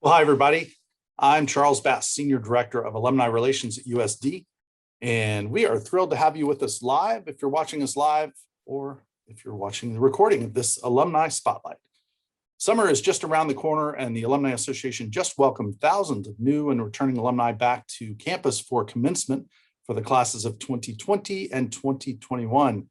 Well, hi, everybody. I'm Charles Bass, Senior Director of Alumni Relations at USD, and we are thrilled to have you with us live if you're watching us live or if you're watching the recording of this Alumni Spotlight. Summer is just around the corner, and the Alumni Association just welcomed thousands of new and returning alumni back to campus for commencement for the classes of 2020 and 2021. It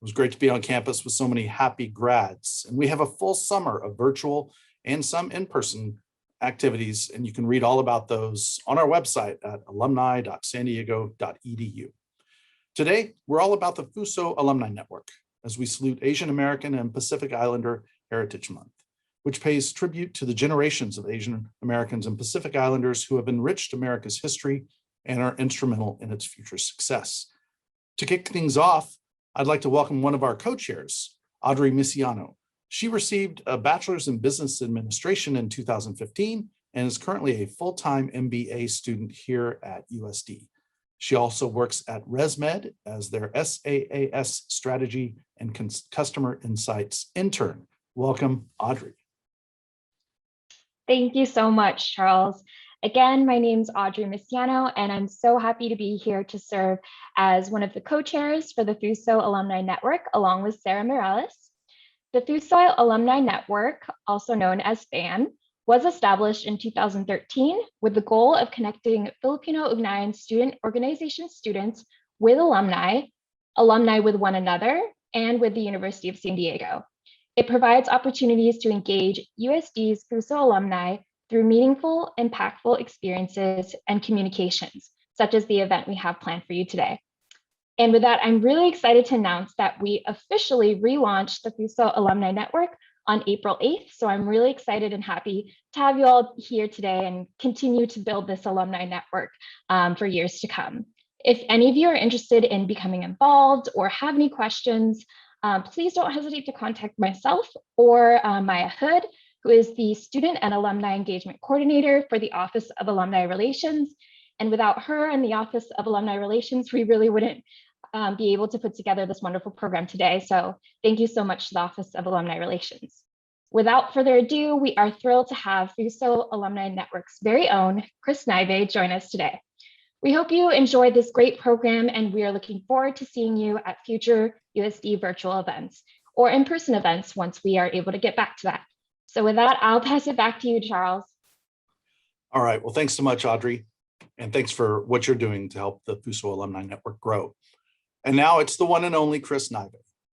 was great to be on campus with so many happy grads, and we have a full summer of virtual and some in-person activities, and you can read all about those on our website at alumni.sandiego.edu. Today, we're all about the FUSO Alumni Network as we salute Asian American and Pacific Islander Heritage Month, which pays tribute to the generations of Asian Americans and Pacific Islanders who have enriched America's history and are instrumental in its future success. To kick things off, I'd like to welcome one of our co-chairs, Audrey Misiano. She received a Bachelor's in Business Administration in 2015 and is currently a full-time MBA student here at USD. She also works at ResMed as their SaaS Strategy and Customer Insights intern. Welcome, Audrey. Thank you so much, Charles. Again, my name's Audrey Misiano, and I'm so happy to be here to serve as one of the co-chairs for the FUSO Alumni Network, along with Sarah Morales. The FUSO Alumni Network, also known as FAN, was established in 2013 with the goal of connecting Filipino Ugnayan student organization students with alumni, alumni with one another, and with the University of San Diego. It provides opportunities to engage USD's FUSO alumni through meaningful, impactful experiences and communications, such as the event we have planned for you today. And with that, I'm really excited to announce that we officially relaunched the FUSO Alumni Network on April 8th. So I'm really excited and happy to have you all here today and continue to build this alumni network for years to come. If any of you are interested in becoming involved or have any questions, please don't hesitate to contact myself or Maya Hood, who is the Student and Alumni Engagement Coordinator for the Office of Alumni Relations. And without her and the Office of Alumni Relations, we really wouldn't be able to put together this wonderful program today. So thank you so much to the Office of Alumni Relations. Without further ado, we are thrilled to have FUSO Alumni Network's very own Chris Nayve join us today. We hope you enjoyed this great program, and we are looking forward to seeing you at future USD virtual events or in-person events once we are able to get back to that. So with that, I'll pass it back to you, Charles. All right, well, thanks so much, Audrey. And thanks for what you're doing to help the FUSO Alumni Network grow. And now it's the one and only Chris Nayve.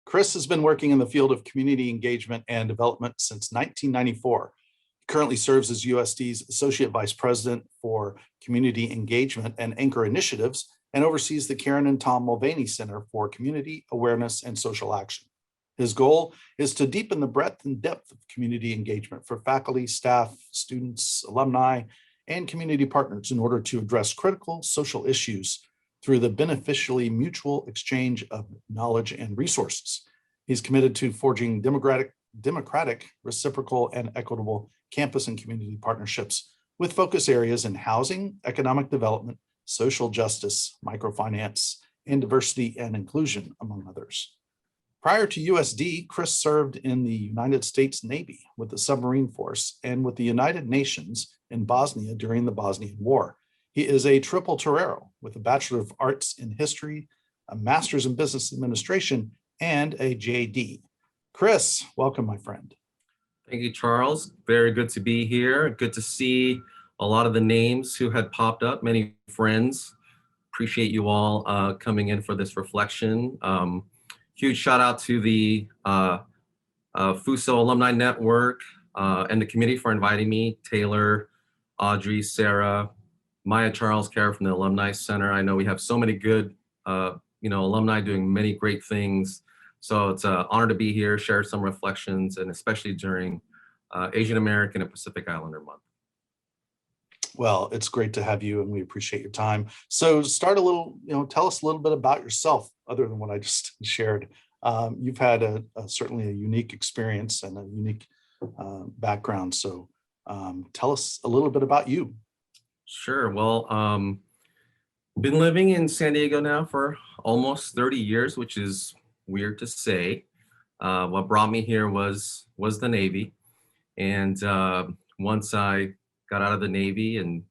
Chris has been working in the field of community engagement and development since 1994. He currently serves as USD's Associate Vice President for Community Engagement and Anchor Initiatives and oversees the Karen and Tom Mulvaney Center for Community Awareness and Social Action. His goal is to deepen the breadth and depth of community engagement for faculty, staff, students, alumni, and community partners in order to address critical social issues through the beneficially mutual exchange of knowledge and resources. He's committed to forging democratic, reciprocal, and equitable campus and community partnerships with focus areas in housing, economic development, social justice, microfinance, and diversity and inclusion, among others. Prior to USD, Chris served in the United States Navy with the submarine force and with the United Nations in Bosnia during the Bosnian War. He is a triple Torero with a Bachelor of Arts in History, a Master's in Business Administration, and a JD. Chris, welcome, my friend. Thank you, Charles. Very good to be here. Good to see a lot of the names who had popped up, many friends. Appreciate you all coming in for this reflection. Huge shout out to the FUSO Alumni Network and the committee for inviting me, Taylor, Audrey, Sarah, Maya, Charles, Kara from the Alumni Center. I know we have so many good alumni doing many great things. So it's an honor to be here, share some reflections, and especially during Asian American and Pacific Islander Month. Well, it's great to have you, and we appreciate your time. So start a little, tell us a little bit about yourself, other than what I just shared. You've had certainly a unique experience and a unique background. So tell us a little bit about you. Sure. Well, been living in San Diego now for almost 30 years, which is weird to say. What brought me here was the Navy. And once I got out of the Navy and,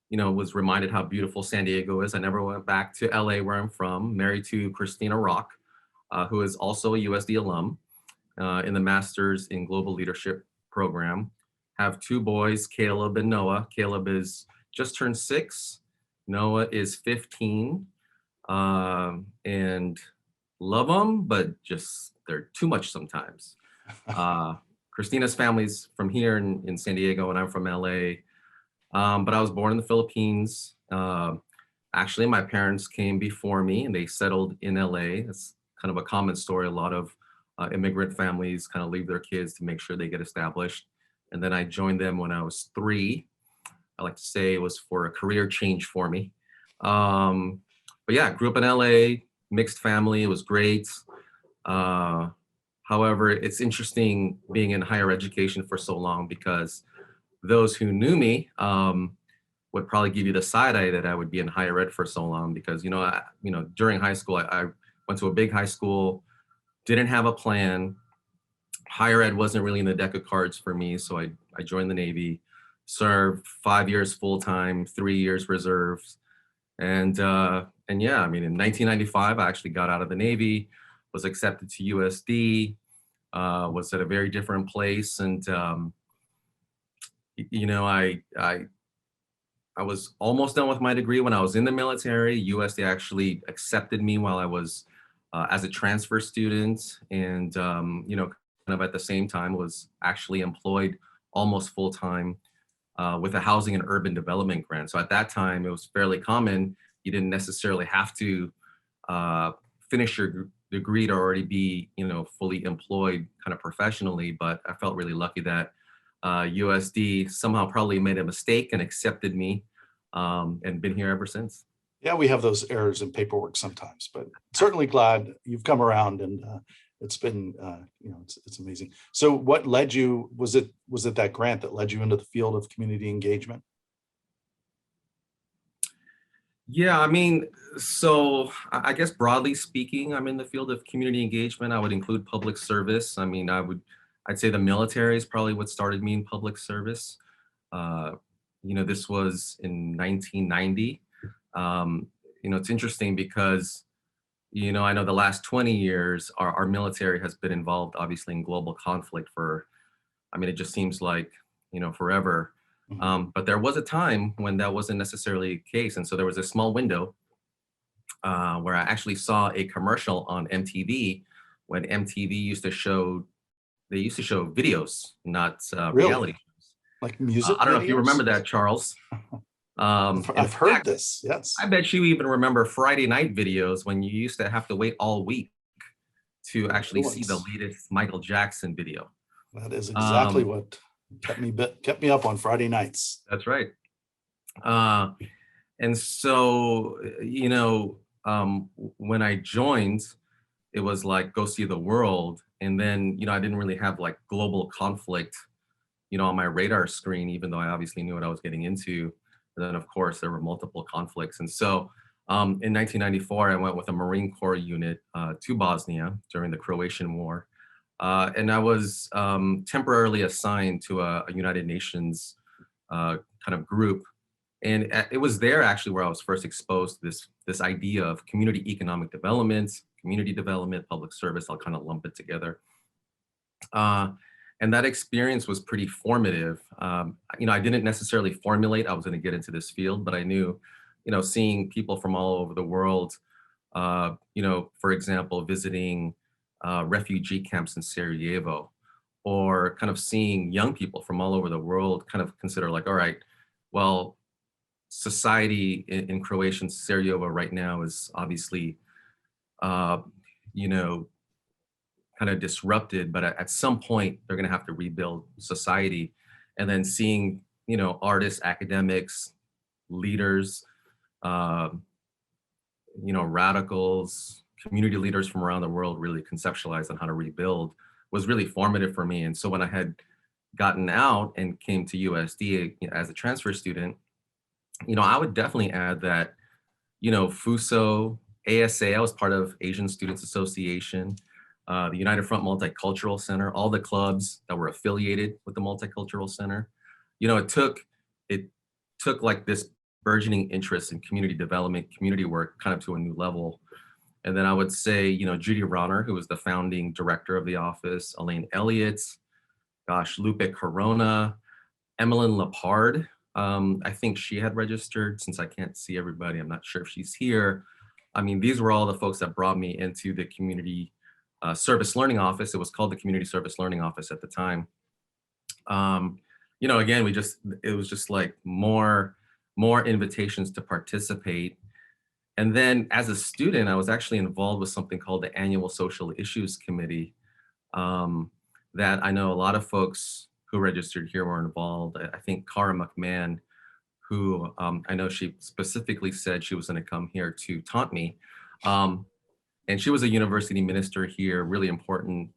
was reminded how beautiful San Diego is. I never went back to LA where I'm from, married to Christina Rock, who is also a USD alum in the Masters in Global Leadership program. Have two boys, Caleb and Noah. Caleb is just turned 6. Noah is 15. And love them, but just they're too much sometimes. Christina's family's from here in San Diego, and I'm from LA. But I was born in the Philippines. Actually, my parents came before me and they settled in LA. It's kind of a common story. A lot of immigrant families kind of leave their kids to make sure they get established. And then I joined them when I was 3. I like to say it was for a career change for me. But yeah, grew up in LA, mixed family. It was great. However, it's interesting being in higher education for so long because those who knew me would probably give you the side eye that I would be in higher ed for so long because, during high school, I went to a big high school, didn't have a plan. Higher ed wasn't really in the deck of cards for me. So I joined the Navy, served 5 years full-time, 3 years reserves. And yeah, I mean, in 1995, I actually got out of the Navy, was accepted to USD, was at a very different place. And, I was almost done with my degree when I was in the military. USD actually accepted me while I was as a transfer student. And, kind of at the same time was actually employed almost full-time with a housing and urban development grant. So at that time, it was fairly common. You didn't necessarily have to finish your degree to already be, fully employed kind of professionally. But I felt really lucky that USD somehow probably made a mistake and accepted me and been here ever since. Yeah, we have those errors in paperwork sometimes, but certainly glad you've come around and it's been, it's amazing. So what led you, was it that grant that led you into the field of community engagement? Yeah, I mean, so I guess broadly speaking, I'm in the field of community engagement. I would include public service. I mean, I'd say the military is probably what started me in public service. This was in 1990. It's interesting because, I know the last 20 years, our military has been involved, obviously, in global conflict it just seems like, forever. But there was a time when that wasn't necessarily the case. And so there was a small window where I actually saw a commercial on MTV when MTV used to show videos, not Really? reality shows. Like music I don't know if you videos? remember that, Charles. I've heard this, yes. I bet you even remember Friday night videos when you used to have to wait all week to actually see the latest Michael Jackson video. That is exactly what kept me up on Friday nights. That's right. And so, when I joined, it was like, go see the world. And then, I didn't really have like global conflict, on my radar screen, even though I obviously knew what I was getting into. And then, of course, there were multiple conflicts. And so in 1994, I went with a Marine Corps unit to Bosnia during the Croatian War. And I was temporarily assigned to a United Nations kind of group. And it was there actually where I was first exposed to this idea of community economic development, community development, public service. I'll kind of lump it together. And that experience was pretty formative. I didn't necessarily formulate I was going to get into this field, but I knew, seeing people from all over the world, for example, visiting refugee camps in Sarajevo, or kind of seeing young people from all over the world kind of consider like, all right, well, society in Croatian Sarajevo right now is obviously, kind of disrupted, but at some point they're going to have to rebuild society. And then seeing, artists, academics, leaders, radicals, community leaders from around the world really conceptualize on how to rebuild was really formative for me. And so when I had gotten out and came to USD as a transfer student, I would definitely add that, FUSO, ASA, I was part of Asian Students Association, the United Front Multicultural Center, all the clubs that were affiliated with the Multicultural Center, it took like this burgeoning interest in community development, community work kind of to a new level. And then I would say, Judy Ronner, who was the founding director of the office, Elaine Elliott, Lupe Corona, Emmeline Lepard. I think she had registered. Since I can't see everybody, I'm not sure if she's here. I mean, these were all the folks that brought me into the community service learning office. It was called the Community Service Learning Office at the time. Again, it was just like more invitations to participate. And then as a student, I was actually involved with something called the Annual Social Issues Committee that I know a lot of folks who registered here were involved. I think Cara McMahon, who I know she specifically said she was going to come here to taunt me. And she was a university minister here, really important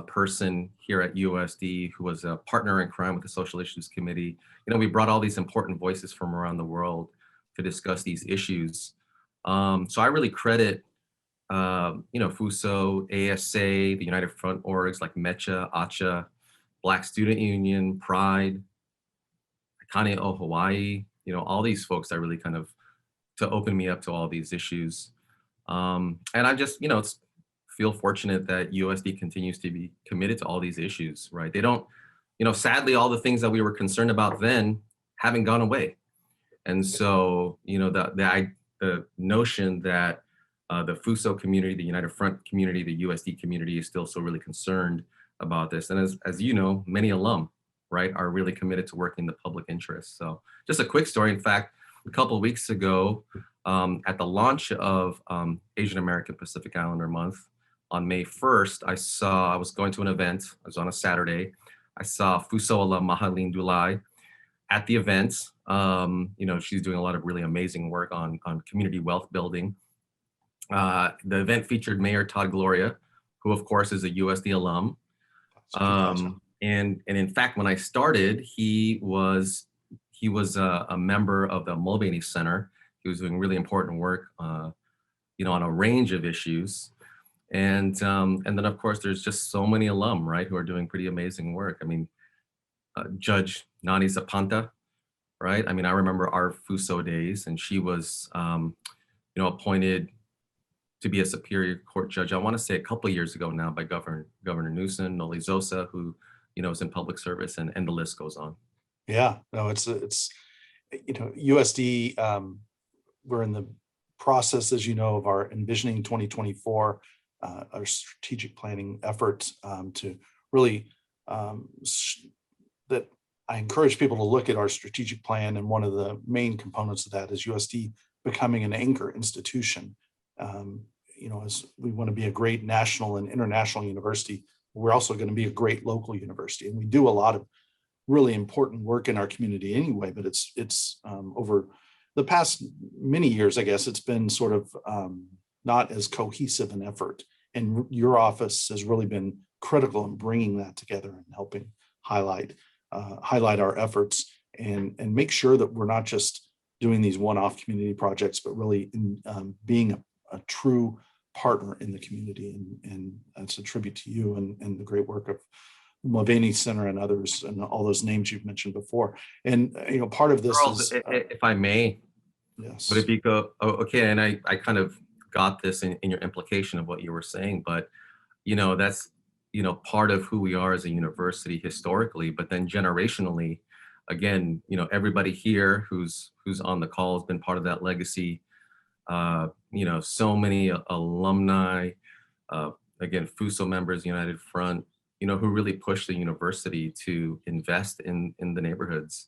person here at USD, who was a partner in crime with the Social Issues Committee. We brought all these important voices from around the world to discuss these issues. So I really credit, FUSO, ASA, the United Front orgs like MECHA, ACHA, Black Student Union, Pride, Kane o Hawaii, all these folks that really kind of to open me up to all these issues. And I just, feel fortunate that USD continues to be committed to all these issues, right? They don't, sadly, all the things that we were concerned about then haven't gone away. And so, the notion that the FUSO community, the United Front community, the USD community is still so really concerned about this. And as you know, many alum, right, are really committed to working in the public interest. So just a quick story. In fact, a couple of weeks ago, at the launch of Asian American Pacific Islander Month on May 1st, I was going to an event. It was on a Saturday. I saw FUSO alum Mahaleen Dulai at the event. She's doing a lot of really amazing work on community wealth building. The event featured Mayor Todd Gloria, who of course is a USD alum. And in fact, when I started, he was a member of the Mulvaney Center. He was doing really important work, on a range of issues. And then of course, there's just so many alum, right, who are doing pretty amazing work. I mean, Judge Nani Zapanta, right? I mean, I remember our FUSO days, and she was, appointed to be a Superior Court judge. I want to say a couple of years ago now by Governor Newsom, Noli Zosa, who is in public service, and the list goes on. Yeah, no, it's USD. We're in the process, as you know, of our envisioning 2024, our strategic planning efforts to really that I encourage people to look at our strategic plan, and one of the main components of that is USD becoming an anchor institution. As we want to be a great national and international university, we're also going to be a great local university, and we do a lot of really important work in our community anyway. But it's over the past many years, I guess, it's been sort of not as cohesive an effort, and your office has really been critical in bringing that together and helping highlight our efforts and make sure that we're not just doing these one-off community projects, but really being a true partner in the community. And that's a tribute to you and the great work of the Mulvaney Center and others and all those names you've mentioned before. And part of this Charles, is, if I may, yes, would it be okay? And I kind of got this in your implication of what you were saying, but that's part of who we are as a university historically, but then generationally, again, everybody here who's on the call has been part of that legacy. So many alumni, again, FUSO members, United Front, who really pushed the university to invest in the neighborhoods,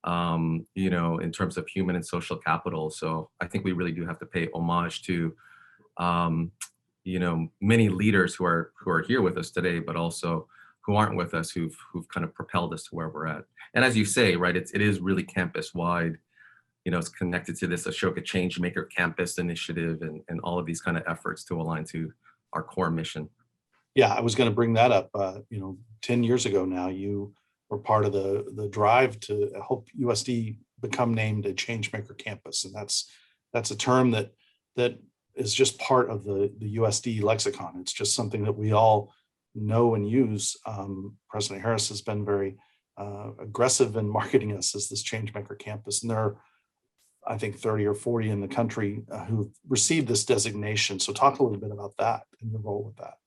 in terms of human and social capital. So I think we really do have to pay homage to, many leaders who are here with us today, but also who aren't with us, who've kind of propelled us to where we're at. And as you say, right, it is really campus wide. It's connected to this Ashoka Changemaker Campus Initiative and all of these kind of efforts to align to our core mission. Yeah, I was going to bring that up. 10 years ago now, you were part of the drive to help USD become named a Changemaker Campus, and that's a term that is just part of the USD lexicon. It's just something that we all know and use. President Harris has been very aggressive in marketing us as this Changemaker campus. And there are, I think, 30 or 40 in the country who received this designation. So talk a little bit about that and your role with that.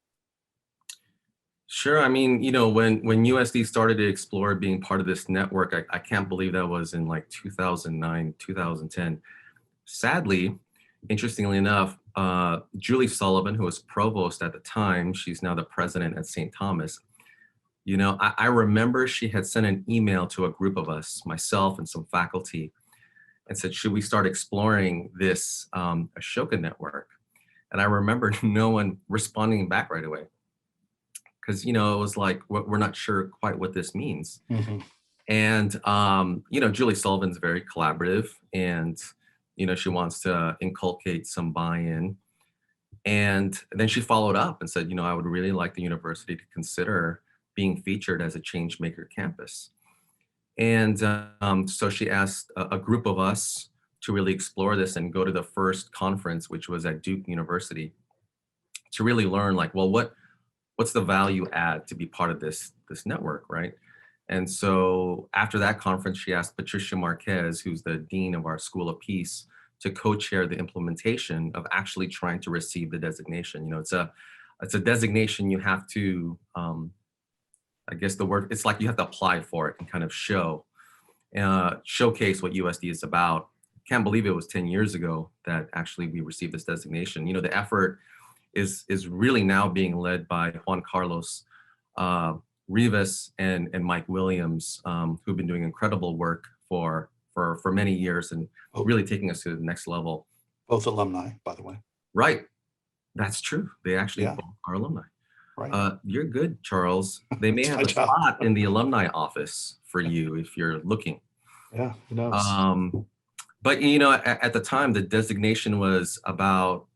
Sure. I mean, when USD started to explore being part of this network, I can't believe that was in like 2009, 2010. Sadly, interestingly enough, Julie Sullivan, who was provost at the time, she's now the president at St. Thomas. I remember she had sent an email to a group of us, myself and some faculty, and said, should we start exploring this Ashoka network? And I remember no one responding back right away. Because, it was like, we're not sure quite what this means. Mm-hmm. And, Julie Sullivan's very collaborative and, she wants to inculcate some buy-in. And then she followed up and said, I would really like the university to consider being featured as a Changemaker campus. And so she asked a group of us to really explore this and go to the first conference, which was at Duke University, to really learn like, well, what's the value add to be part of this network, right? And so after that conference, she asked Patricia Marquez, who's the dean of our School of Peace, to co-chair the implementation of actually trying to receive the designation. It's a designation you have to, I guess it's like you have to apply for it and kind of showcase what USD is about. Can't believe it was 10 years ago that actually we received this designation. The effort is really now being led by Juan Carlos Rivas and Mike Williams, who've been doing incredible work for many years and really taking us to the next level. Both alumni, by the way. Right. That's true. They actually Yeah. both are alumni. Right. You're good, Charles. They may have a spot in the alumni office for you if you're looking. Yeah, who knows? But at the time, the designation was about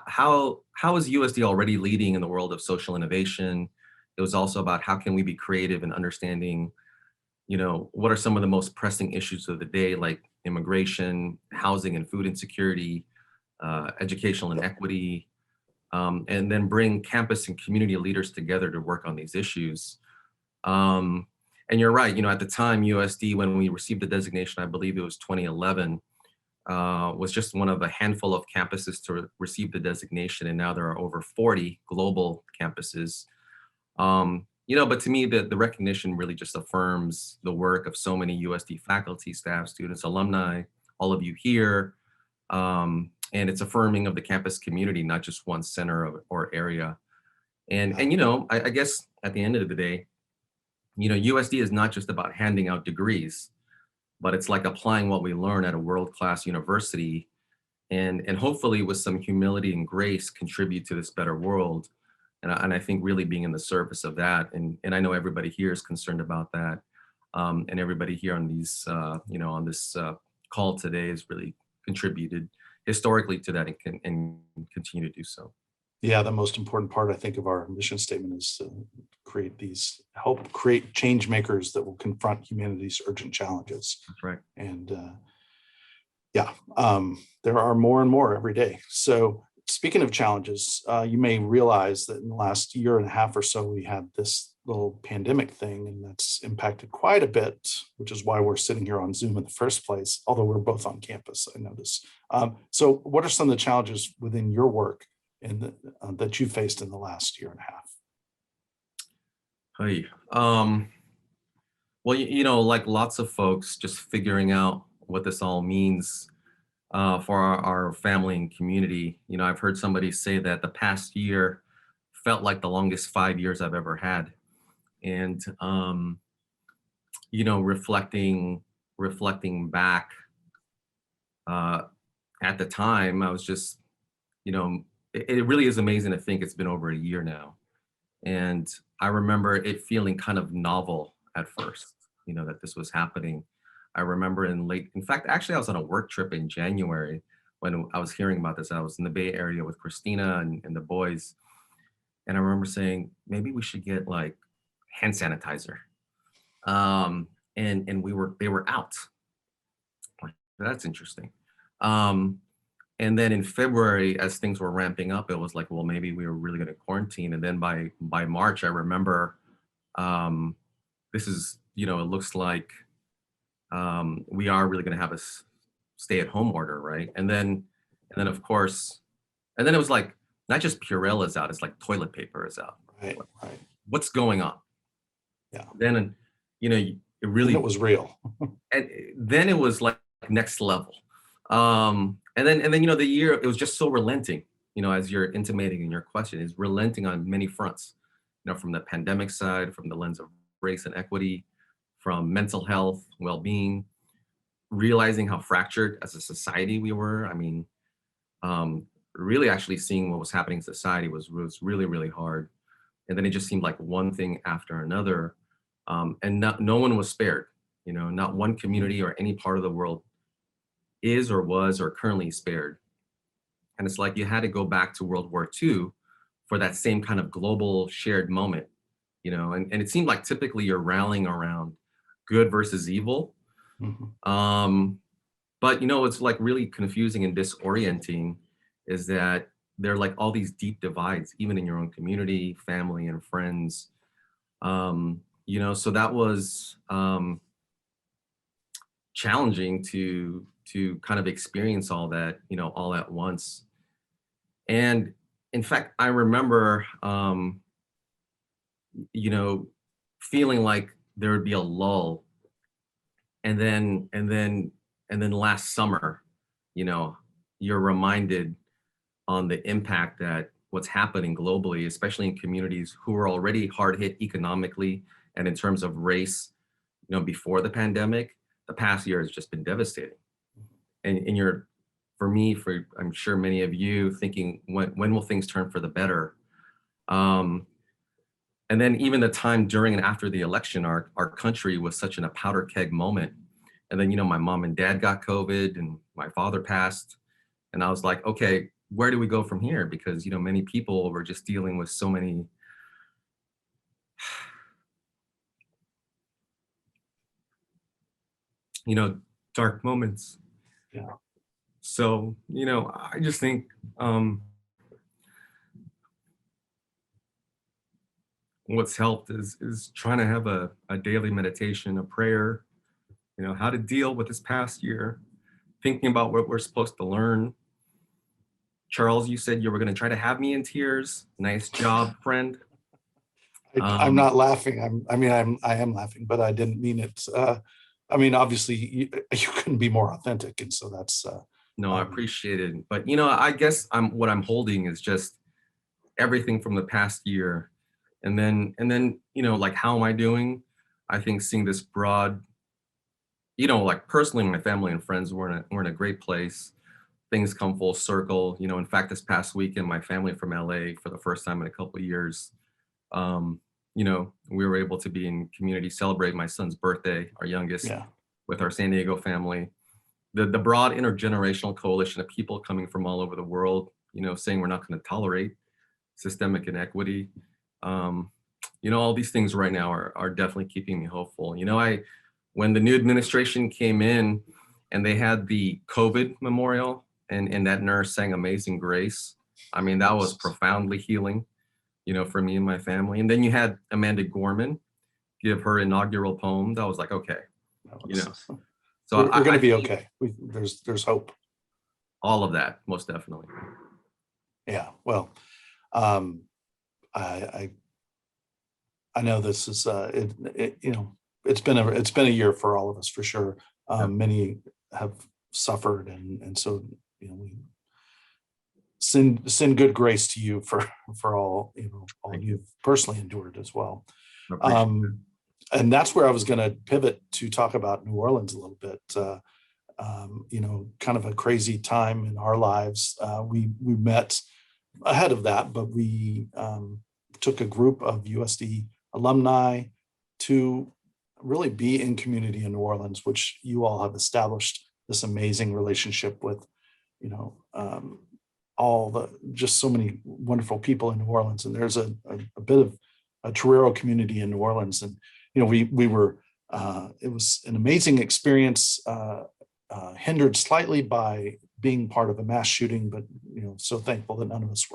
how is USD already leading in the world of social innovation? It was also about how can we be creative in understanding, what are some of the most pressing issues of the day, like immigration, housing and food insecurity, educational inequity, and then bring campus and community leaders together to work on these issues. And you're right, at the time, USD, when we received the designation, I believe it was 2011, was just one of a handful of campuses to receive the designation, and now there are over 40 global campuses. But to me, the recognition really just affirms the work of so many USD faculty, staff, students, alumni, all of you here, and it's affirming of the campus community, not just one center or area. And I guess at the end of the day, USD is not just about handing out degrees, but it's like applying what we learn at a world-class university and hopefully with some humility and grace contribute to this better world. And I think really being in the service of that. And I know everybody here is concerned about that. And everybody here on these, on this call today has really contributed historically to that and continue to do so. Yeah, the most important part, I think, of our mission statement is to help create change makers that will confront humanity's urgent challenges. That's right. And there are more and more every day. So speaking of challenges, you may realize that in the last year and a half or so, we had this little pandemic thing, and that's impacted quite a bit, which is why we're sitting here on Zoom in the first place, although we're both on campus, I notice. So what are some of the challenges within your work that you faced in the last year and a half? Hey, well, like lots of folks, just figuring out what this all means for our family and community. I've heard somebody say that the past year felt like the longest 5 years I've ever had. And, reflecting back at the time, I was just, it really is amazing to think it's been over a year now. And I remember it feeling kind of novel at first, that this was happening. I remember in fact, actually I was on a work trip in January when I was hearing about this. I was in the Bay Area with Christina and the boys. And I remember saying, maybe we should get like hand sanitizer. And they were out. Like, that's interesting. And then in February, as things were ramping up, it was like, well, maybe we were really going to quarantine. And then by March, I remember this is, it looks like we are really going to have a stay-at-home order, right? And then of course, and then it was like not just Purell is out; it's like toilet paper is out. Right, right. What's going on? Yeah. Then, it really, And it was real. and then it was like next level. And then the year, it was just so relenting. As you're intimating in your question, is relenting on many fronts. From the pandemic side, from the lens of race and equity, from mental health, well-being, realizing how fractured as a society we were. I mean, really actually seeing what was happening in society was really, really hard. And then it just seemed like one thing after another. And no one was spared. Not one community or any part of the world is or was or currently spared. And it's like you had to go back to World War II for that same kind of global shared moment, and it seemed like typically you're rallying around good versus evil. Mhm. But it's like really confusing and disorienting is that there are like all these deep divides, even in your own community, family, and friends. So that was challenging to kind of experience all that, all at once. And in fact, I remember, feeling like there would be a lull, and then last summer, you're reminded on the impact that what's happening globally, especially in communities who are already hard hit economically and in terms of race, before the pandemic, the past year has just been devastating. And you're, for me, for I'm sure many of you thinking, when will things turn for the better? And then even the time during and after the election, our country was such in a powder keg moment. And then, my mom and dad got COVID and my father passed. And I was like, okay, where do we go from here? Because, many people were just dealing with so many dark moments. Yeah. So, I just think what's helped is trying to have a daily meditation, a prayer, how to deal with this past year, thinking about what we're supposed to learn. Charles, you said you were going to try to have me in tears. Nice job, friend. I'm not laughing. I am laughing, but I didn't mean it. Obviously you couldn't be more authentic. And so that's, no, I appreciate it. But, I guess what I'm holding is just everything from the past year. And then, like, how am I doing? I think seeing this broad, like personally, my family and friends we're in a great place. Things come full circle. In fact, this past weekend, my family from LA, for the first time in a couple of years, we were able to be in community, celebrate my son's birthday, our youngest, yeah. with our San Diego family. The broad intergenerational coalition of people coming from all over the world, saying we're not going to tolerate systemic inequity. All these things right now are definitely keeping me hopeful. When the new administration came in and they had the COVID memorial and that nurse sang Amazing Grace, that was profoundly healing, for me and my family. And then you had Amanda Gorman give her inaugural poem. That was like, okay, so we're going to be okay. There's hope. All of that, most definitely. Yeah. Well, I know this is it's been a year for all of us for sure. Many have suffered, and so we send good grace to you for all all you've personally endured as well. And that's where I was going to pivot to talk about New Orleans a little bit. Kind of a crazy time in our lives. We met ahead of that, but we took a group of USD alumni to really be in community in New Orleans, which you all have established this amazing relationship with, just so many wonderful people in New Orleans. And there's a bit of a Torero community in New Orleans. And, we were, it was an amazing experience, hindered slightly by being part of a mass shooting, but, so thankful that none of us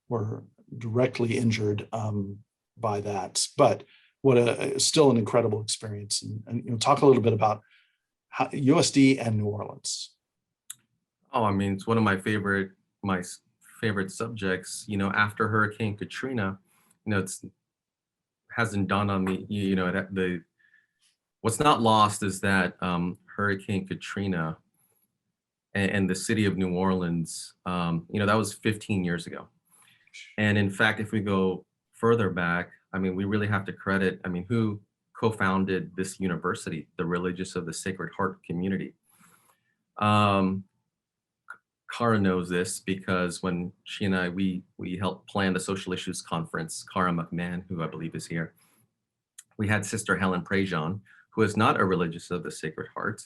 were directly injured by that. But what still an incredible experience. And talk a little bit about USD and New Orleans. Oh, I mean, it's one of my favorite subjects. After Hurricane Katrina, it's hasn't dawned on me. That what's not lost is that Hurricane Katrina and the city of New Orleans, that was 15 years ago. And in fact, if we go further back, I mean, we really have to credit, who co-founded this university, the Religious of the Sacred Heart community. Cara knows this because when she and I, we helped plan the social issues conference, Cara McMahon, who I believe is here, we had Sister Helen Prejean, who is not a Religious of the Sacred Heart.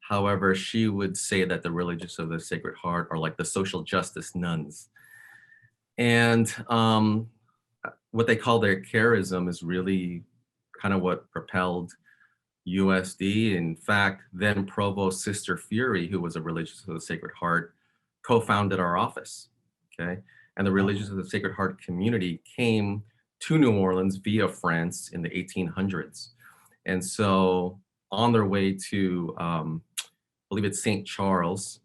However, she would say that the Religious of the Sacred Heart are like the social justice nuns. And what they call their charism is really kind of what propelled USD. In fact, then Provost Sister Fury, who was a Religious of the Sacred Heart, co-founded our office, okay? And the Religious of the Sacred Heart community came to New Orleans via France in the 1800s. And so on their way to, I believe it's St. Charles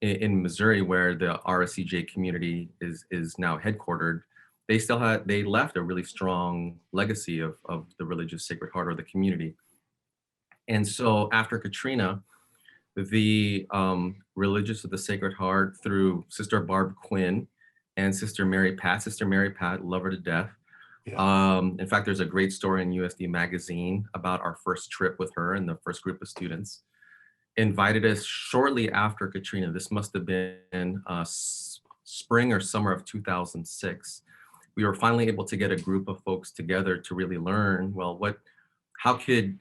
in Missouri, where the RSCJ community is now headquartered, they left a really strong legacy of the Religious Sacred Heart or the community. And so after Katrina, the Religious of the Sacred Heart, through Sister Barb Quinn and Sister Mary Pat, love her to death. Yeah. In fact, there's a great story in USD magazine about our first trip with her and the first group of students. Invited us shortly after Katrina. This must have been spring or summer of 2006. We were finally able to get a group of folks together to really learn, well, how can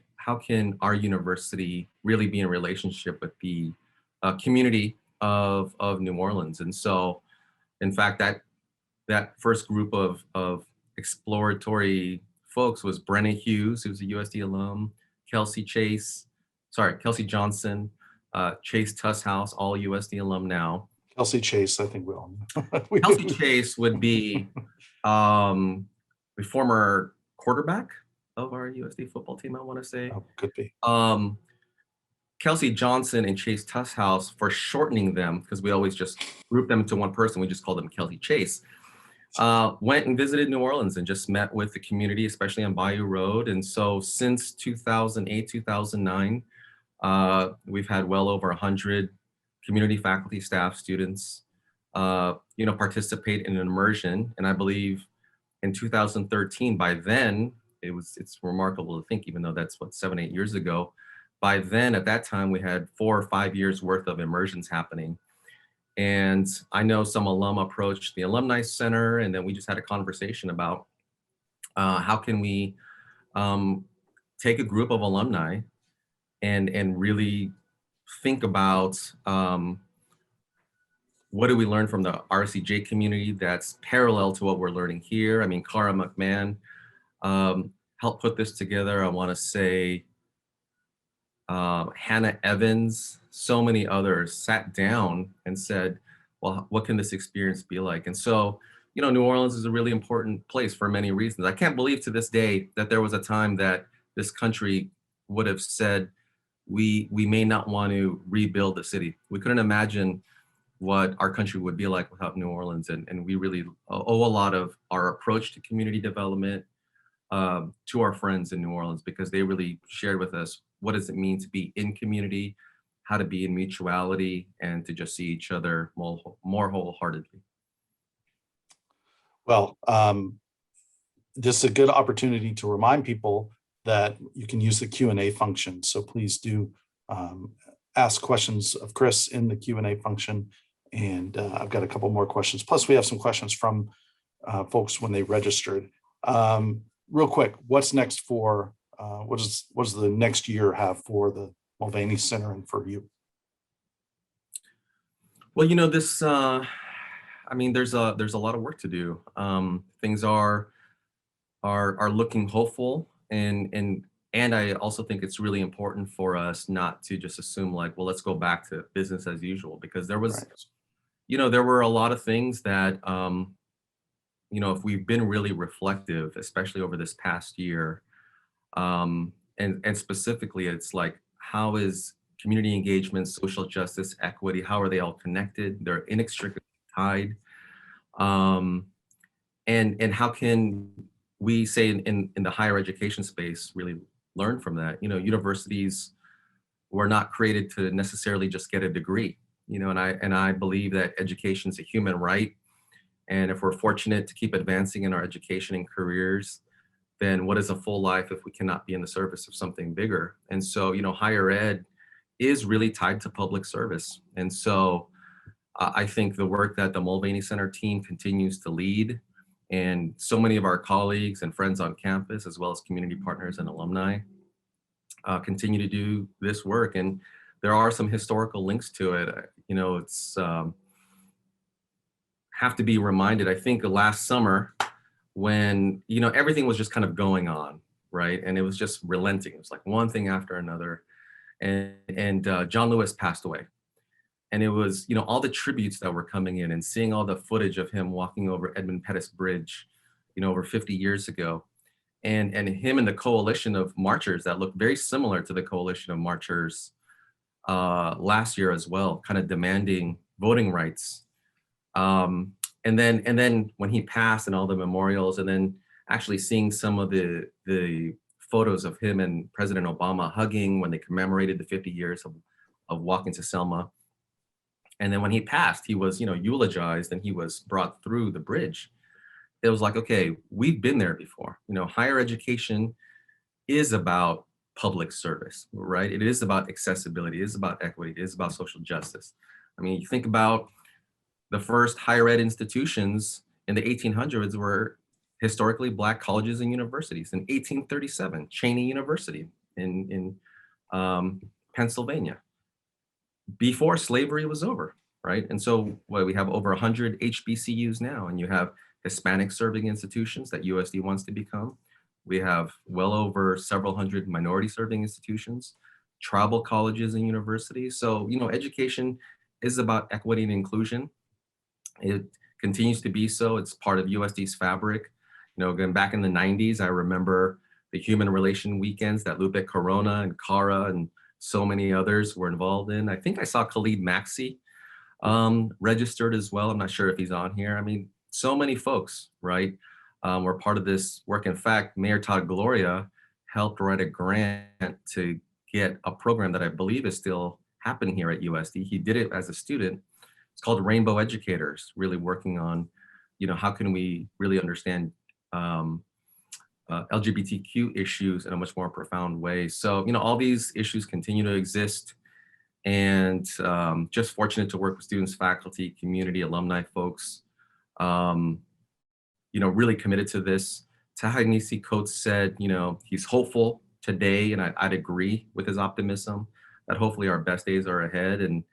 our university really be in relationship with the community of New Orleans? And so, in fact, that first group of exploratory folks was Brenna Hughes, who's a USD alum, Kelsey Johnson, Chase Tusshouse, all USD alum now. Kelsey Chase, I think we all know. Kelsey Chase would be the former quarterback of our USD football team, I want to say. Oh, could be. Kelsey Johnson and Chase Tusshouse, for shortening them, because we always just group them into one person, we just call them Kelsey Chase, went and visited New Orleans and just met with the community, especially on Bayou Road. And so since 2008, 2009, we've had well over 100 community, faculty, staff, students, participate in an immersion. And I believe in 2013, by then, it's remarkable to think, even though that's 7-8 years ago, by then, at that time, we had 4 or 5 years worth of immersions happening. And I know some alum approached the Alumni Center, and then we just had a conversation about how can we take a group of alumni and really think about what do we learn from the RCJ community that's parallel to what we're learning here. I mean, Cara McMahon helped put this together. I want to say Hannah Evans, so many others sat down and said, well, what can this experience be like? And so, New Orleans is a really important place for many reasons. I can't believe to this day that there was a time that this country would have said, we may not want to rebuild the city. We couldn't imagine what our country would be like without New Orleans. And we really owe a lot of our approach to community development to our friends in New Orleans, because they really shared with us, what does it mean to be in community, how to be in mutuality, and to just see each other more wholeheartedly. Well, this is a good opportunity to remind people that you can use the Q&A function. So please do ask questions of Chris in the Q&A function. And I've got a couple more questions. Plus, we have some questions from folks when they registered. Real quick, what's next for, what does the next year have for the Mulvaney Center and for you? Well, this, there's a lot of work to do. Things are looking hopeful, and I also think it's really important for us not to just assume like, well, let's go back to business as usual, because there was, there were a lot of things that, if we've been really reflective, especially over this past year, and specifically, it's like, how is community engagement, social justice, equity, how are they all connected? They're inextricably tied. And how can we say in the higher education space really learn from that? Universities were not created to necessarily just get a degree, and I believe that education is a human right. And if we're fortunate to keep advancing in our education and careers, then what is a full life if we cannot be in the service of something bigger? And so, higher ed is really tied to public service. And so I think the work that the Mulvaney Center team continues to lead, and so many of our colleagues and friends on campus, as well as community partners and alumni, continue to do this work. And there are some historical links to it. It's have to be reminded, I think last summer when, everything was just kind of going on, right? And it was just relenting. It was like one thing after another. And John Lewis passed away. And it was, all the tributes that were coming in and seeing all the footage of him walking over Edmund Pettus Bridge, over 50 years ago. And him and the coalition of marchers that looked very similar to the coalition of marchers last year as well, kind of demanding voting rights. And then when he passed and all the memorials, and then actually seeing some of the photos of him and President Obama hugging when they commemorated the 50 years of walking to Selma. And then when he passed, he was, eulogized and he was brought through the bridge. It was like, okay, we've been there before. Higher education is about public service, right? It is about accessibility. It is about equity. It is about social justice. I mean, you think about the first higher ed institutions in the 1800s were historically Black colleges and universities. In 1837, Cheyney University in Pennsylvania, before slavery was over, right? And so we have over 100 HBCUs now, and you have Hispanic serving institutions that USD wants to become. We have well over several hundred minority serving institutions, tribal colleges and universities. So, education is about equity and inclusion. It continues to be so. It's part of USD's fabric. Again, back in the 90s, I remember the human relation weekends that Lupe Corona and Cara and so many others were involved in. I think I saw Khalid Maxi registered as well. I'm not sure if he's on here. I mean, so many folks, right, were part of this work. In fact, Mayor Todd Gloria helped write a grant to get a program that I believe is still happening here at USD. He did it as a student. It's called Rainbow Educators, really working on, how can we really understand LGBTQ issues in a much more profound way. So, all these issues continue to exist, and just fortunate to work with students, faculty, community, alumni folks, really committed to this. Ta-Nehisi Coates said, he's hopeful today, and I'd agree with his optimism that hopefully our best days are ahead. And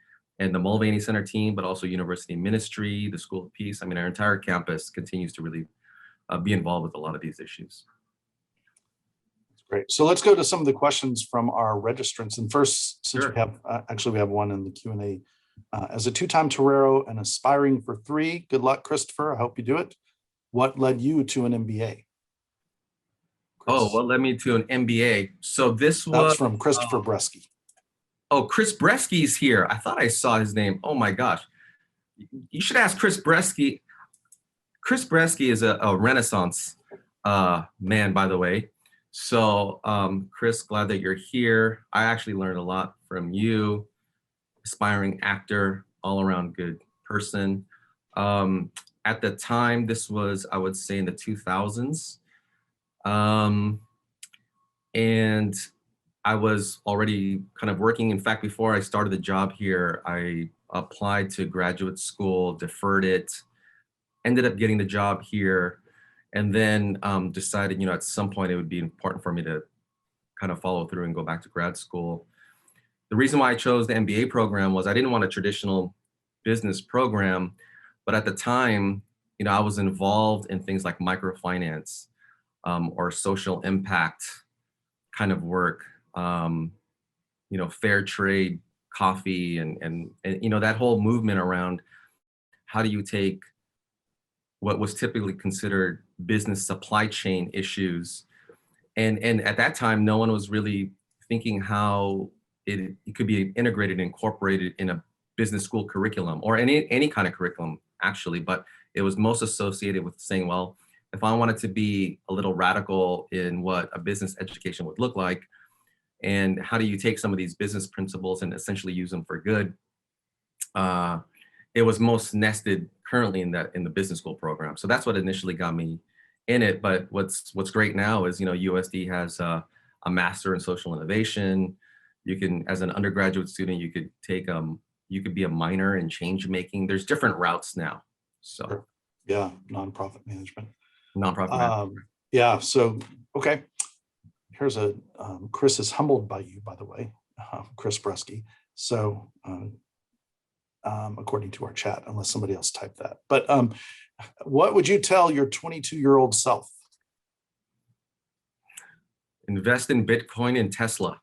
the Mulvaney Center team, but also University Ministry, the School of Peace, I mean, our entire campus continues to really be involved with a lot of these issues. Great. So let's go to some of the questions from our registrants. And first, since Sure. we have, actually we have one in the Q&A. As a two-time Torero and aspiring for 3, good luck, Christopher. I hope you do it. What led you to an MBA? Oh, what led me to an MBA? So this was— That's from Christopher Bresky. Oh, Chris Bresky's here. I thought I saw his name. Oh my gosh. You should ask Chris Bresky. Chris Bresky is a Renaissance man, by the way. So Chris, glad that you're here. I actually learned a lot from you, aspiring actor, all around good person. At the time, this was, I would say, in the 2000s. And I was already kind of working. In fact, before I started the job here, I applied to graduate school, deferred it, ended up getting the job here, and then decided, at some point it would be important for me to kind of follow through and go back to grad school. The reason why I chose the MBA program was I didn't want a traditional business program, but at the time, I was involved in things like microfinance or social impact kind of work, fair trade, coffee, and that whole movement around how do you take what was typically considered business supply chain issues. And at that time, no one was really thinking how it could be integrated and incorporated in a business school curriculum or any kind of curriculum, actually. But it was most associated with saying, well, if I wanted to be a little radical in what a business education would look like, and how do you take some of these business principles and essentially use them for good, it was most nested currently in the business school program. So that's what initially got me in it. But what's great now is, USD has a master in social innovation. You can, as an undergraduate student, you could take you could be a minor in change making. There's different routes now. So Sure. Yeah, nonprofit management. Nonprofit management. Yeah, so okay. Here's Chris is humbled by you, by the way, Chris Bresky. So according to our chat, unless somebody else typed that. But what would you tell your 22-year-old self? Invest in Bitcoin and Tesla.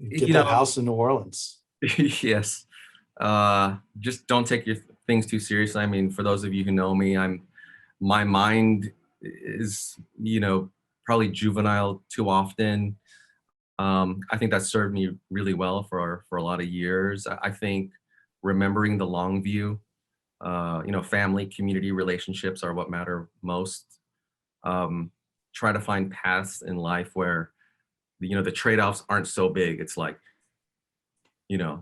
Get that house in New Orleans. Yes. Just don't take your things too seriously. I mean, for those of you who know me, my mind is, probably juvenile too often. I think that served me really well for a lot of years. I think remembering the long view, family, community relationships are what matter most. Try to find paths in life where, the trade-offs aren't so big. It's like,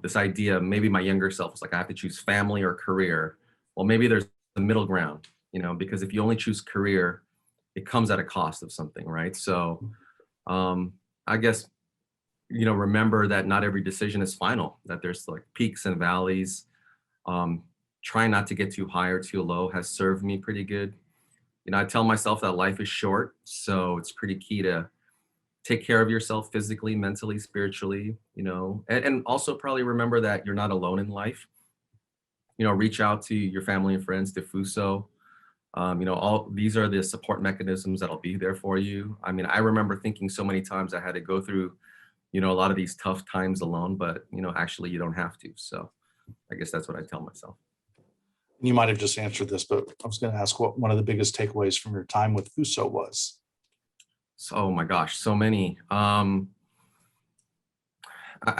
this idea, maybe my younger self was like, I have to choose family or career. Well, maybe there's a middle ground, because if you only choose career, it comes at a cost of something, right? So I guess, remember that not every decision is final, that there's like peaks and valleys. Trying not to get too high or too low has served me pretty good. I tell myself that life is short, so it's pretty key to take care of yourself physically, mentally, spiritually, and also probably remember that you're not alone in life. Reach out to your family and friends, to FUSO. All these are the support mechanisms that'll be there for you. I mean, I remember thinking so many times I had to go through, a lot of these tough times alone, but, actually you don't have to. So I guess that's what I tell myself. You might have just answered this, but I was going to ask what one of the biggest takeaways from your time with FUSO was. So, oh my gosh, so many. I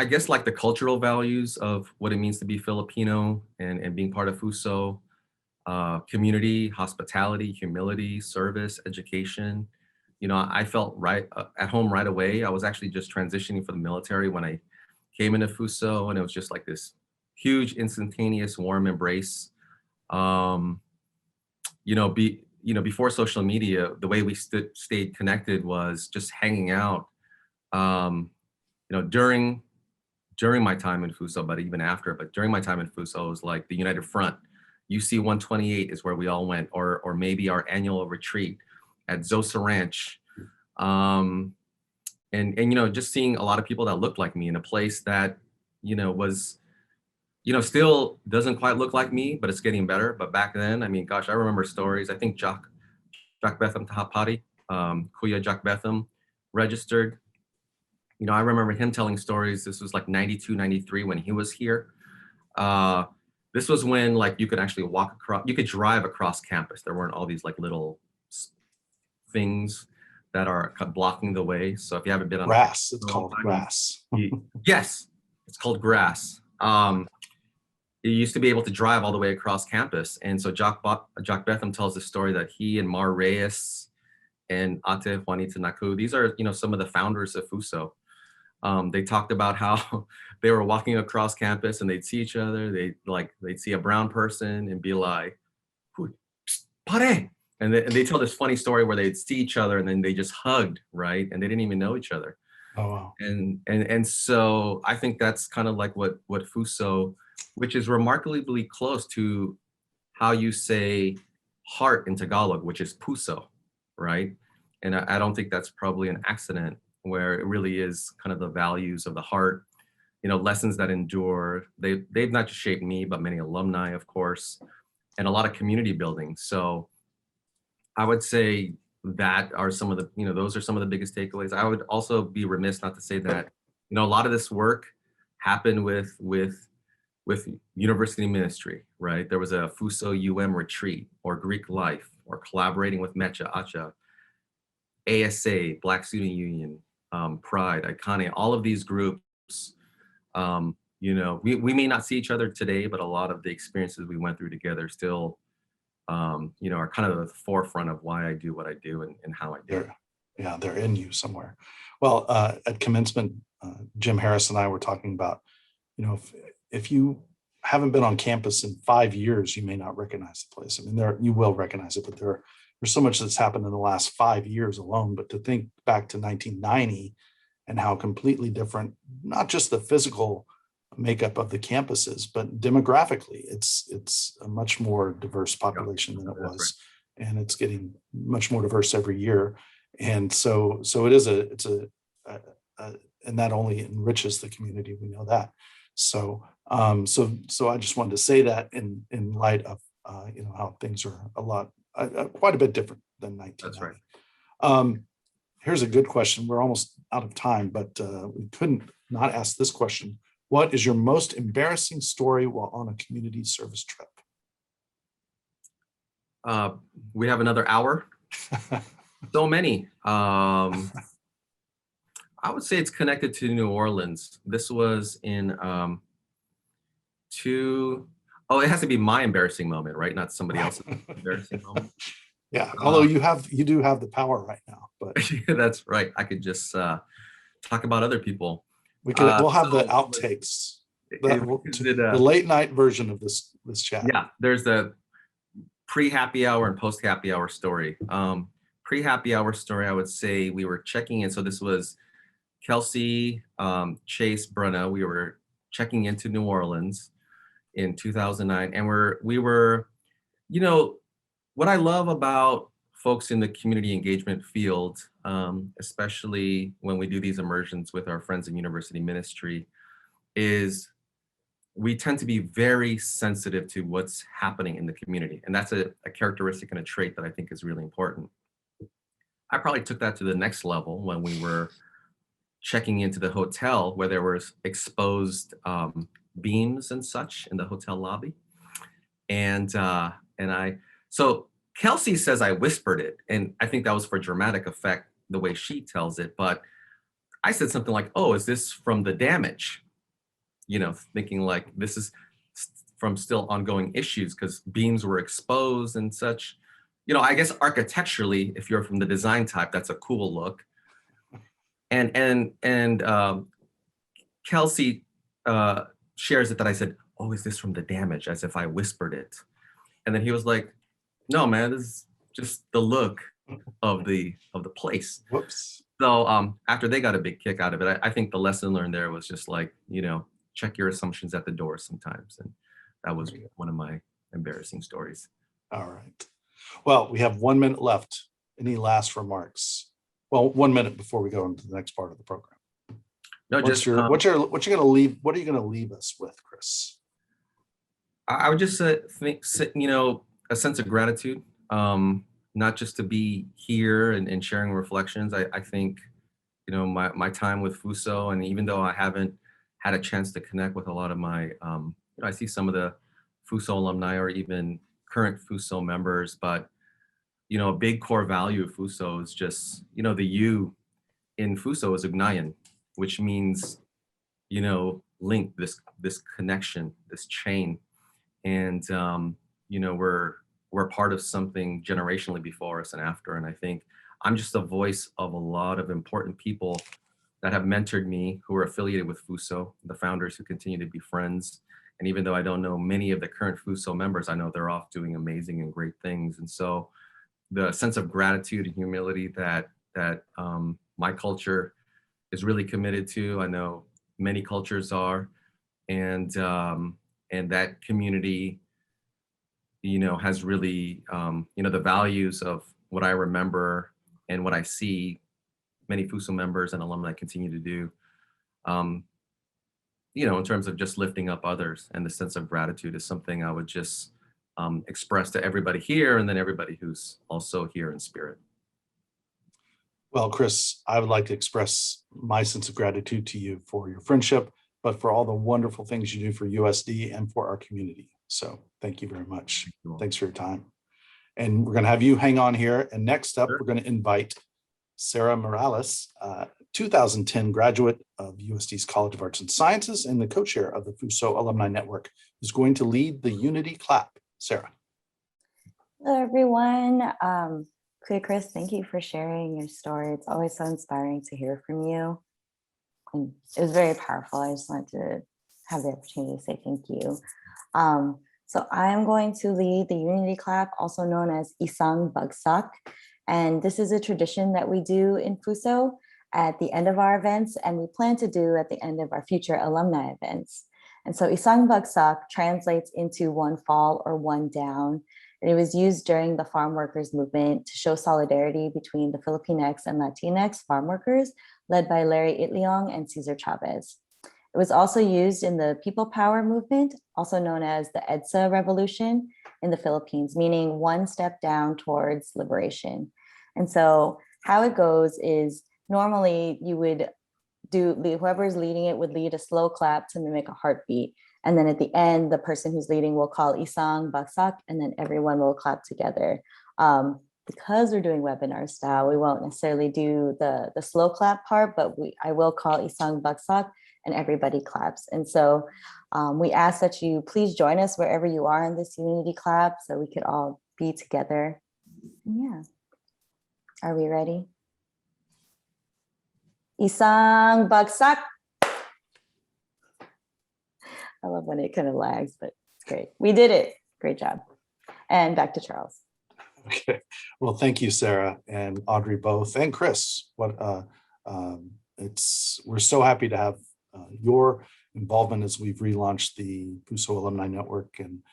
guess like the cultural values of what it means to be Filipino and being part of FUSO, community, hospitality, humility, service, education. I felt right at home right away. I was actually just transitioning for the military when I came into FUSO, and it was just like this huge, instantaneous, warm embrace. Before social media, the way we stayed connected was just hanging out. During my time in FUSO, but even after, but during my time in FUSO, it was like the United Front. UC 128 is where we all went, or maybe our annual retreat at Zosa Ranch. And just seeing a lot of people that looked like me in a place that, was, still doesn't quite look like me, but it's getting better. But back then, I mean, gosh, I remember stories. I think Jack Betham Tahapati, Kuya Jack Betham, registered. I remember him telling stories. This was like 92, 93 when he was here. This was when like you could actually walk across, you could drive across campus. There weren't all these like little things that are blocking the way. So if you haven't been on grass, it's called grass. Yes, it's called grass. You used to be able to drive all the way across campus. And so Jack Betham tells the story that he and Mar Reyes and Ate Juanita Naku, these are, some of the founders of FUSO. They talked about how they were walking across campus and they'd see each other. They'd see a brown person and be like, "Pare!" And they tell this funny story where they'd see each other and then they just hugged, right? And they didn't even know each other. Oh wow! And so I think that's kind of like what FUSO, which is remarkably close to how you say heart in Tagalog, which is puso, right? And I don't think that's probably an accident, where it really is kind of the values of the heart, lessons that endure. They've not just shaped me, but many alumni, of course, and a lot of community building. So I would say that are some of the, those are some of the biggest takeaways. I would also be remiss not to say that, a lot of this work happened with with university ministry, right? There was a FUSO retreat, or Greek life, or collaborating with Mecha, Acha, ASA, Black Student Union, Pride, Iconic, all of these groups. We may not see each other today, but a lot of the experiences we went through together still, are kind of the forefront of why I do what I do and how I do it. Yeah, they're in you somewhere. Well, at commencement, Jim Harris and I were talking about, if you haven't been on campus in 5 years, you may not recognize the place. I mean, you will recognize it, but there's so much that's happened in the last 5 years alone. But to think back to 1990 and how completely different, not just the physical makeup of the campuses, but demographically, it's a much more diverse population than it was, and it's getting much more diverse every year. And so and that only enriches the community. We know that. So I just wanted to say that in light of how things are quite a bit different than 1990. That's right. Here's a good question. We're almost out of time, but we couldn't not ask this question. What is your most embarrassing story while on a community service trip? We have another hour. So many. I would say it's connected to New Orleans. This was in it has to be my embarrassing moment, right? Not somebody else's embarrassing moment. Yeah, although you do have the power right now, but that's right. I could just talk about other people. We'll have the outtakes, the late night version of this chat. Yeah, there's the pre-happy hour and post-happy hour story. Pre-happy hour story, I would say we were checking in. So this was Kelsey, Chase, Brenna. We were checking into New Orleans in 2009, and we were, what I love about folks in the community engagement field, especially when we do these immersions with our friends in university ministry, is we tend to be very sensitive to what's happening in the community. And that's a characteristic and a trait that I think is really important. I probably took that to the next level when we were checking into the hotel, where there was exposed beams and such in the hotel lobby. So Kelsey says I whispered it, and I think that was for dramatic effect, the way she tells it. But I said something like, "Oh, is this from the damage?" Thinking like this is from still ongoing issues because beams were exposed and such. I guess architecturally, if you're from the design type, that's a cool look. And Kelsey shares it that I said, "Oh, is this from the damage?" As if I whispered it. And then he was like, "No, man, this is just the look of the place." Whoops. So after they got a big kick out of it, I think the lesson learned there was just like, check your assumptions at the door sometimes. And that was one of my embarrassing stories. All right. Well, we have 1 minute left. Any last remarks? Well, 1 minute before we go into the next part of the program. No, what are you going to leave us with, Chris? I would just think, a sense of gratitude, not just to be here and sharing reflections. I think, my time with FUSO, and even though I haven't had a chance to connect with a lot of my, I see some of the FUSO alumni or even current FUSO members, but, a big core value of FUSO is just, the U in FUSO is Ugnayan, which means, link, this connection, this chain. And, we're part of something generationally before us and after. And I think I'm just a voice of a lot of important people that have mentored me, who are affiliated with FUSO, the founders who continue to be friends. And even though I don't know many of the current FUSO members, I know they're off doing amazing and great things. And so the sense of gratitude and humility that my culture is really committed to, I know many cultures are, and that community, has really, the values of what I remember and what I see many FUSO members and alumni continue to do, in terms of just lifting up others, and the sense of gratitude is something I would just express to everybody here, and then everybody who's also here in spirit. Well, Chris, I would like to express my sense of gratitude to you for your friendship, but for all the wonderful things you do for USD and for our community. So thank you very much. Thanks for your time. And we're going to have you hang on here. And next up, we're going to invite Sarah Morales, 2010 graduate of USD's College of Arts and Sciences and the co-chair of the FUSO Alumni Network, who's going to lead the Unity Clap. Sarah. Hello, everyone. Chris, thank you for sharing your story. It's always so inspiring to hear from you. And it was very powerful. I just wanted to have the opportunity to say thank you. So I'm going to lead the Unity Clap, also known as Isang Bagsak. And this is a tradition that we do in FUSO at the end of our events, and we plan to do at the end of our future alumni events. And so Isang Bagsak translates into one fall or one down. And it was used during the farm workers movement to show solidarity between the Filipinx and Latinx farm workers, led by Larry Itliong and Cesar Chavez. It was also used in the People Power movement, also known as the EDSA revolution in the Philippines, meaning one step down towards liberation. And so how it goes is normally you would whoever's leading it would lead a slow clap to mimic a heartbeat. And then at the end, the person who's leading will call Isang Bagsak, and then everyone will clap together. Because we're doing webinar style, we won't necessarily do the slow clap part, but I will call Isang Bagsak and everybody claps. And so we ask that you please join us wherever you are in this Unity Clap so we could all be together. And yeah. Are we ready? Isang Bagsak. I love when it kind of lags, but it's great. We did it. Great job. And back to Charles. Okay. Well, thank you, Sarah and Audrey both, and Chris. We're so happy to have your involvement as we've relaunched the FUSO Alumni Network, and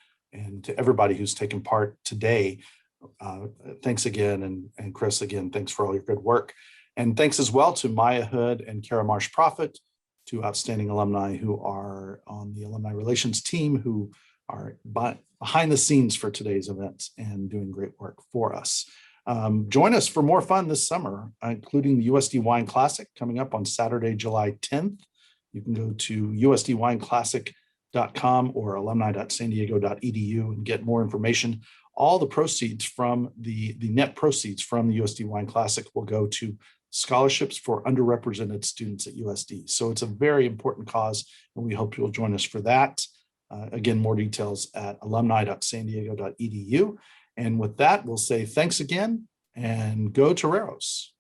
to everybody who's taken part today. Thanks again, and Chris, again, thanks for all your good work. And thanks as well to Maya Hood and Kara Marsh Prophet, two outstanding alumni who are on the alumni relations team, who are behind the scenes for today's event and doing great work for us. Join us for more fun this summer, including the USD Wine Classic coming up on Saturday, July 10th. You can go to usdwineclassic.com or alumni.sandiego.edu and get more information. All the proceeds from the net proceeds from the USD Wine Classic will go to scholarships for underrepresented students at USD. So it's a very important cause, and we hope you'll join us for that. Again, more details at alumni.sandiego.edu. And with that, we'll say thanks again, and go Toreros.